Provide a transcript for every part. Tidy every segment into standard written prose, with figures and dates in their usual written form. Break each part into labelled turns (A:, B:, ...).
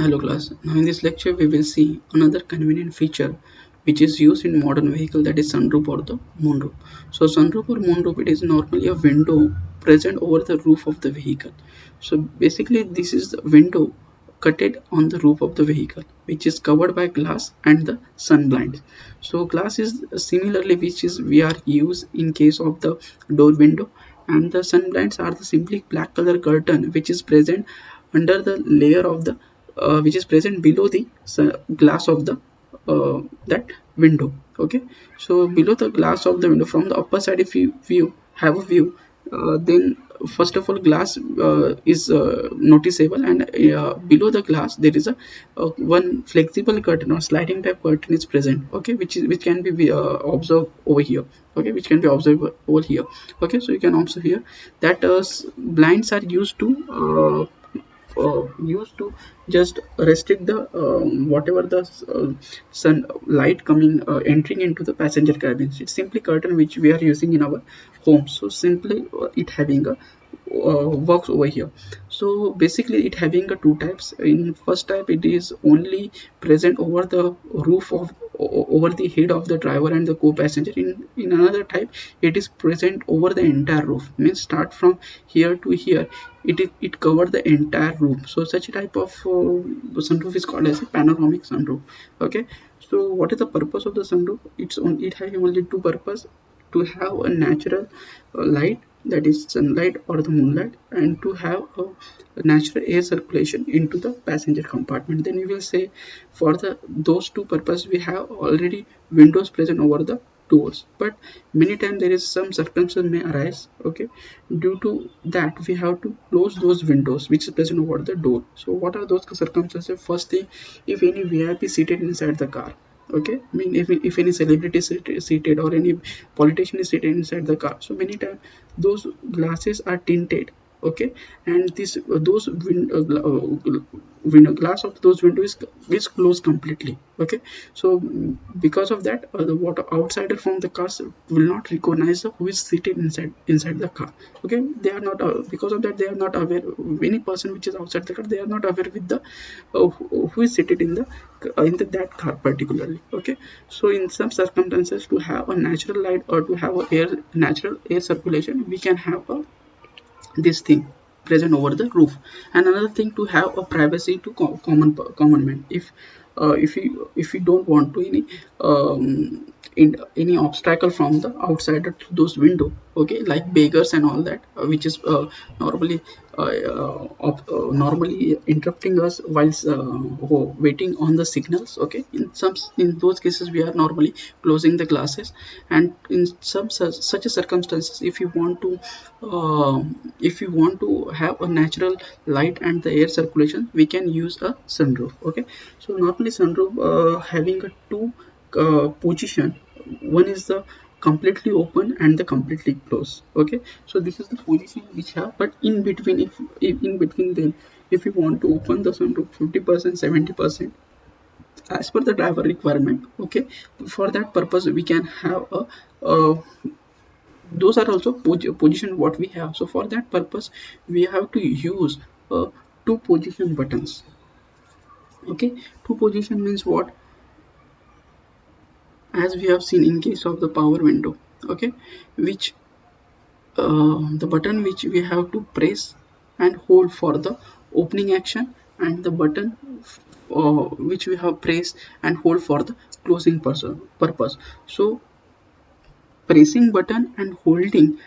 A: Hello class. Now in this lecture we will see another convenient feature which is used in modern vehicle, that is sunroof or the moonroof. So sunroof or moonroof, it is normally a window present over the roof of the vehicle. So basically this is the window cutted on the roof of the vehicle which is covered by glass and the sun blinds. So glass is similarly which is we are used in case of the door window, and the sun blinds are the simply black color curtain which is present under the layer of the which is present below the glass of the that window. Okay, so below the glass of the window from the upper side, if you have a view, then first of all glass is noticeable, and below the glass there is a one flexible curtain or sliding type curtain is present. Okay, which can be observed over here. Okay, which can be observed over here. Okay, so you can observe here that blinds are used to just restrict the whatever the sun light coming entering into the passenger cabins. It's simply curtain which we are using in our home. So simply it having a works over here. So basically it having a two types. In first type it is only present over the roof of over the head of the driver and the co-passenger. In another type it is present over the entire roof, means start from here to here, it covered the entire roof. So such a type of sunroof is called as a panoramic sunroof. Okay, so what is the purpose of the sunroof? It has only two purpose: to have a natural light, that is sunlight or the moonlight, and to have a natural air circulation into the passenger compartment. Then we will say for the those two purposes we have already windows present over the doors, but many times there is some circumstance may arise. Okay, due to that we have to close those windows which is present over the door. So what are those circumstances? First thing, if any VIP seated inside the car. Okay, I mean if any celebrity seated or any politician is seated inside the car, so many times those glasses are tinted. Okay, and this those window glass of those windows is closed completely. Okay, so because of that the water outsider from the cars will not recognize who is seated inside the car. Okay, they are not because of that they are not aware. Any person which is outside the car, they are not aware with the who is seated in that car particularly. Okay, so in some circumstances, to have a natural light or to have a natural air circulation, we can have this thing present over the roof. And another thing, to have a privacy to common man. If you don't want to any obstacle from the outsider to those window. Okay, like beggars and all that, which is normally interrupting us whilst waiting on the signals. Okay, in those cases we are normally closing the glasses. And in some such a circumstances, if you want to have a natural light and the air circulation, we can use a sunroof. Okay, so normally sunroof having a two position. One is the completely open and the completely closed. Okay, so this is the position which have, but in between, if in between them, if you want to open the sunroof 50%, 70% as per the driver requirement. Okay, for that purpose we can have a those are also position what we have. So for that purpose we have to use two position buttons. Okay, two position means what? As we have seen in case of the power window. Okay, which the button which we have to press and hold for the opening action, and the button which we have pressed and hold for the closing purpose. So pressing button and holding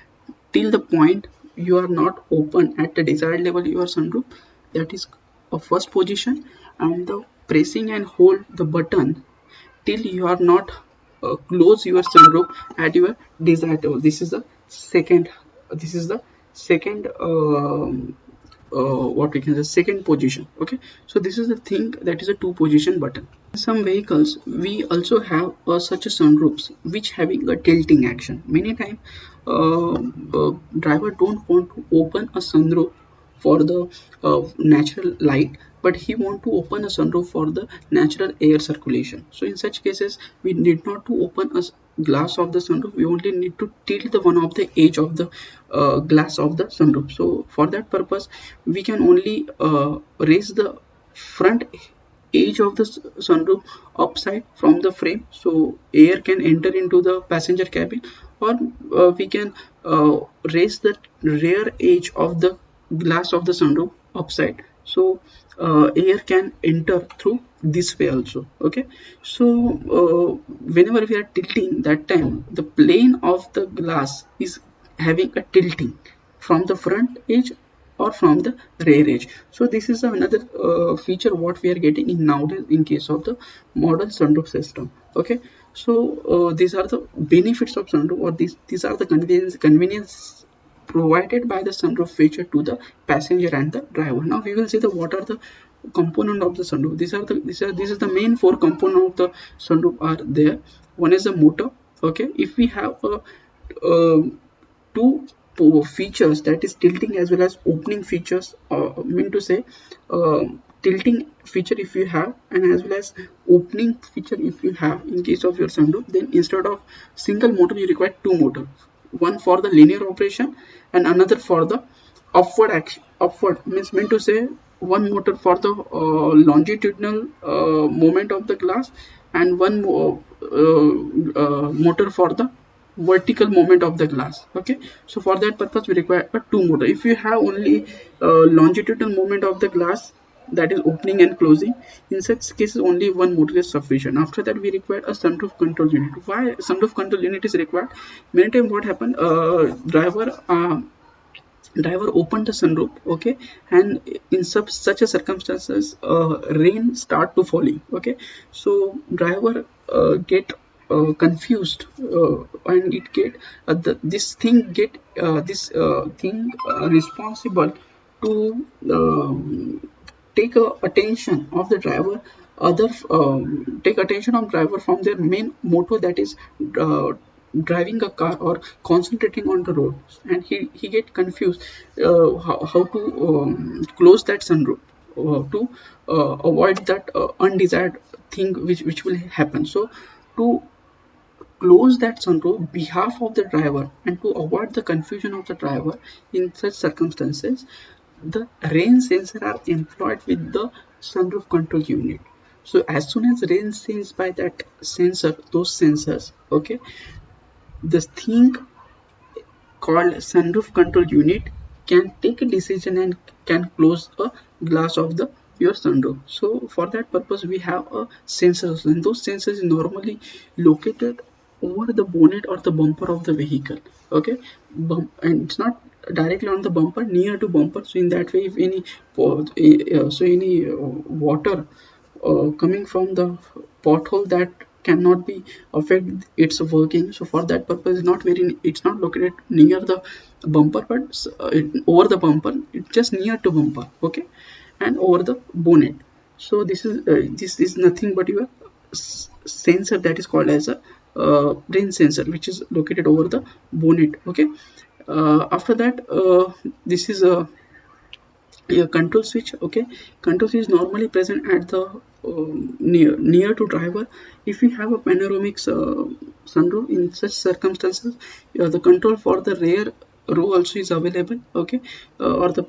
A: till the point you are not open at the desired level your sunroof, that is a first position. And the pressing and hold the button till you are not close your sunroof at your desired level, this is the second. This is the second what we can say, second position. Okay, so this is the thing, that is a two position button. In some vehicles we also have such a sunroofs which having a tilting action. Many times driver don't want to open a sunroof for the natural light, but he want to open a sunroof for the natural air circulation. So in such cases we need not to open a glass of the sunroof, we only need to tilt the one of the edge of the glass of the sunroof. So for that purpose we can only raise the front edge of the sunroof upside from the frame, so air can enter into the passenger cabin, or we can raise the rear edge of the glass of the sunroof upside, so air can enter through this way also. Okay, so whenever we are tilting, that time the plane of the glass is having a tilting from the front edge or from the rear edge. So this is another feature what we are getting in nowadays in case of the modern sunroof system. Okay, so these are the benefits of sunroof, or these are the convenience provided by the sunroof feature to the passenger and the driver. Now we will see the what are the component of the sunroof. This is the main four component of the sunroof are there. One is the motor. Okay, if we have a two features, that is tilting as well as opening features, mean to say tilting feature if you have, and as well as opening feature if you have in case of your sunroof, then instead of single motor you require two motors, one for the linear operation and another for the upward action. Upward means meant to say one motor for the longitudinal movement of the glass, and one motor for the vertical movement of the glass. Okay, so for that purpose we require a two motor. If you have only longitudinal movement of the glass, that is opening and closing, in such cases only one motor is sufficient. After that we require a sunroof control unit. Why sunroof control unit is required? Many times what happened, driver opened the sunroof, okay, and in such a circumstances rain start to falling. Okay, so driver get confused, and it get this thing responsible to take attention of the driver, other take attention of driver from their main motto, that is driving a car or concentrating on the road, and he get confused how to close that sunroof to avoid that undesired thing which will happen. So to close that sunroof behalf of the driver and to avoid the confusion of the driver in such circumstances, the rain sensor are employed with the sunroof control unit. So as soon as rain sensed by that sensor, those sensors, okay, this thing called sunroof control unit can take a decision and can close a glass of the your sunroof. So for that purpose we have a sensors, and those sensors normally located over the bonnet or the bumper of the vehicle. Okay, and it's not directly on the bumper, near to bumper, so in that way if any water coming from the pothole, that cannot be affect its working. So for that purpose it's not located near the bumper, but over the bumper, it's just near to bumper. Okay, and over the bonnet. So this is nothing but your sensor, that is called as a rain sensor, which is located over the bonnet. Okay, after that this is a control switch. Okay, control switch is normally present at the near to driver. If you have a panoramic sunroof, in such circumstances the control for the rear row also is available. Okay, or the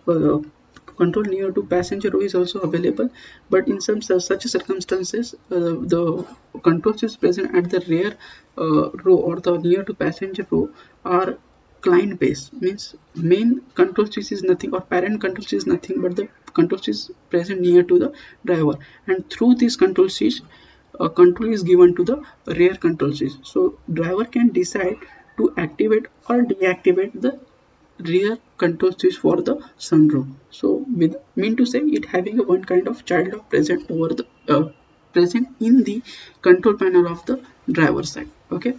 A: control near to passenger row is also available, but in some such circumstances the controls is present at the rear row or the near to passenger row are client base, means main control switch is nothing, or parent control switch is nothing but the control switch is present near to the driver, and through this control switch control is given to the rear control switch. So driver can decide to activate or deactivate the rear control switch for the sunroof. So with mean to say it having a one kind of child lock present over the present in the control panel of the driver side. Okay,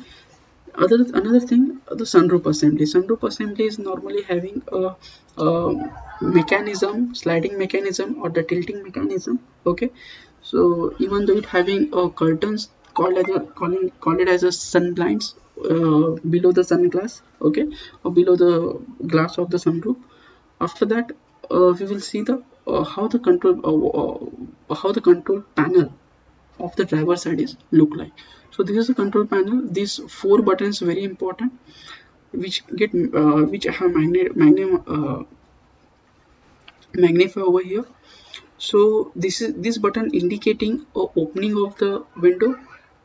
A: another thing, the sunroof assembly. Sunroof assembly is normally having a mechanism, sliding mechanism or the tilting mechanism. Okay, so even though it having curtains called it as a sun blinds below the sun glass, okay, or below the glass of the sunroof. After that we will see the how the control panel of the driver side is look like. So this is a control panel. These four buttons very important, which have magnify over here. So this button indicating opening of the window,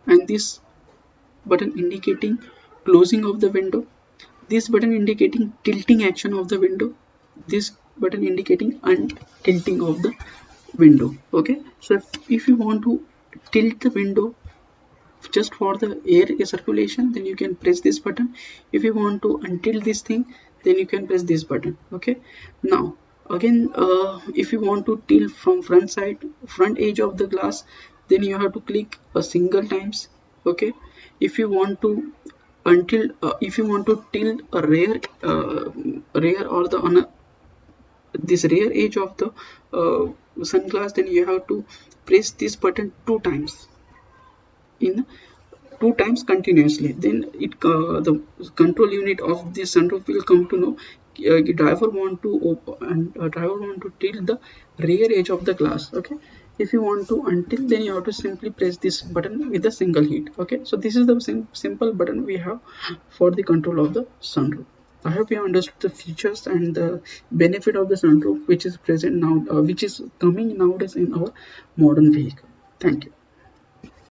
A: and this button indicating closing of the window, this button indicating tilting action of the window, this button indicating untilting of the window. Okay, so if you want to tilt the window just for the air circulation, then you can press this button. If you want to untilt this thing, then you can press this button. Okay, now again, if you want to tilt from front edge of the glass, then you have to click a single times. Okay, if you want to if you want to tilt a rear or the on this rear edge of the sunglass, then you have to press this button in two times continuously. Then the control unit of the sunroof will come to know the driver want to open and driver want to tilt the rear edge of the glass. Okay, if you want to untilt, then you have to simply press this button with a single hit. Okay, so this is the simple button we have for the control of the sunroof. I hope you understood the features and the benefit of the sunroof, which is present now, which is coming nowadays in our modern vehicle. Thank you.